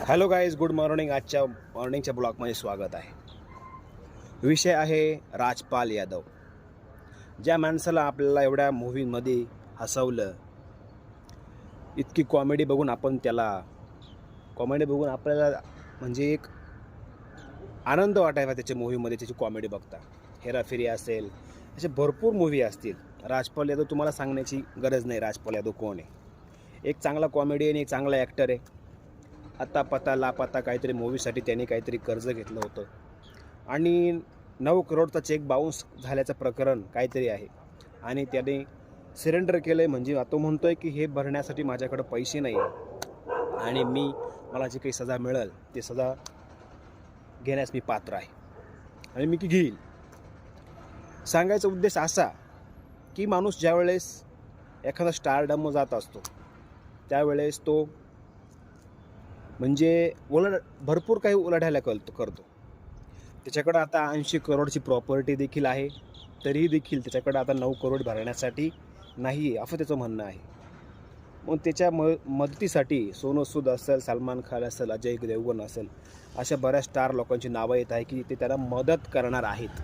Hello guys, good morning. आजच्या मॉर्निंगच्या ब्लॉगमध्ये स्वागत आहे. विषय आहे राजपाल यादव. ज्या माणसाला आपल्याला एवढ्या मूव्हीमध्ये हसवलं, इतकी कॉमेडी बघून आपल्याला म्हणजे एक आनंद वाटायचा त्याच्या मूव्हीमध्ये. त्याची कॉमेडी बघता, हेराफेरी असेल, असे भरपूर मूव्ही असतील. राजपाल यादव तुम्हाला सांगण्याची गरज नाही राजपाल यादव कोण आहे. एक चांगला कॉमेडियन, एक चांगला ॲक्टर आहे. आता पता लापता काहीतरी मूवीसाठी त्यांनी काहीतरी कर्ज घेतलं होतं आणि 9 करोडचा चेक बाउन्स झाल्याचं प्रकरण काहीतरी आहे आणि त्याने सरेंडर केलं आहे. म्हणजे तो म्हणतो आहे की हे भरण्यासाठी माझ्याकडे पैसे नाही आणि मला जी काही सजा मिळेल ती सजा घेण्यास मी पात्र आहे आणि मी की घेईल. सांगायचा उद्देश असा की माणूस ज्यावेळेस एखादा स्टारडम जात असतो त्यावेळेस तो म्हणजे भरपूर काही उलाढाल्या करतो. त्याच्याकडं आता 80 करोडची प्रॉपर्टी देखील आहे, तरीही देखील त्याच्याकडं आता 9 करोड भरण्यासाठी नाही आहे असं त्याचं म्हणणं आहे. मग त्याच्या मदतीसाठी सोनू सूद असेल, सलमान खान असेल, अजय देवगण असेल, अशा बऱ्याच स्टार लोकांची नावं येत आहे की ते त्याला मदत करणार आहेत.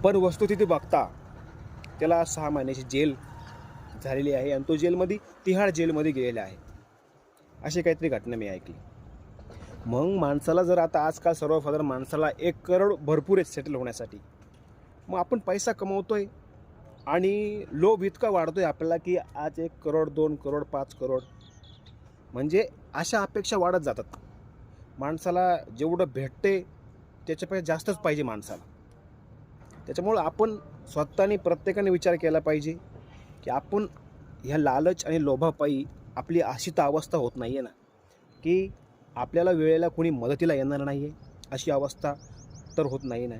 पण वस्तुस्थिती बघता त्याला 6 महिन्याची जेल झालेली आहे आणि तो तिहाड जेलमध्ये गेलेला आहे. अशी काहीतरी घटना मी ऐकली. मग माणसाला जर आता आजकाल सर्वसाधारण माणसाला 1 करोड भरपूर आहे सेटल होण्यासाठी. मग आपण पैसा कमवतोय आणि लोभ इतका वाढतोय आपल्याला की आज 1 करोड, 2 करोड, 5 करोड म्हणजे अशा अपेक्षा वाढत जातात. माणसाला जेवढं भेटते त्याच्यापेक्षा जास्तच पाहिजे माणसाला. त्याच्यामुळं आपण स्वतःने प्रत्येकाने विचार केला पाहिजे की आपण ह्या लालच आणि लोभापायी आपली अशी तर अवस्था होत नाही आहे ना की आपल्याला वेळेला कोणी मदतीला येणार नाही आहे. अशी अवस्था तर होत नाही ना.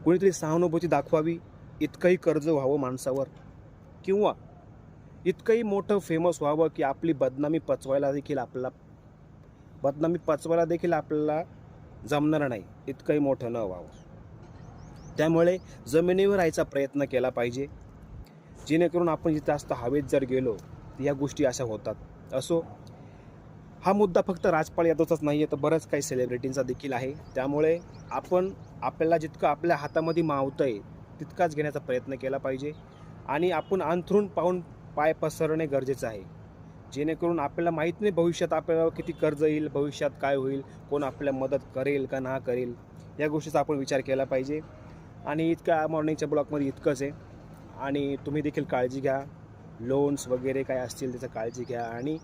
कोणीतरी सहानुभूती दाखवावी, इतकंही कर्ज व्हावं माणसावर किंवा इतकंही मोठं फेमस व्हावं की आपली बदनामी पचवायला देखील आपल्याला जमणार नाही, इतकंही मोठं न व्हावं. त्यामुळे जमिनीवर राहायचा प्रयत्न केला पाहिजे, जेणेकरून आपण जिथं जास्त हवेत जर गेलो या गोष्टी अशा होतात. असो, हा मुद्दा फक्त राजपाल यादवचाच नाही आहे, तर बरंच काही सेलिब्रिटींचा देखील आहे. त्यामुळे आपल्याला जितकं आपल्या हातामध्ये मावतं आहे तितकाच घेण्याचा प्रयत्न केला पाहिजे आणि आपण अंथरूण पाहून पाय पसरणे गरजेचं आहे. जेणेकरून आपल्याला माहीत नाही भविष्यात आपल्याला किती कर्ज येईल, भविष्यात काय होईल, कोण आपल्याला मदत करेल का ना करेल, या गोष्टीचा आपण विचार केला पाहिजे. आणि इतक्या मॉर्निंगच्या ब्लॉगमध्ये इतकंच आहे. आणि तुम्ही देखील काळजी घ्या. लोन्स वगैरे काय असतील त्याचं काळजी घ्या आणि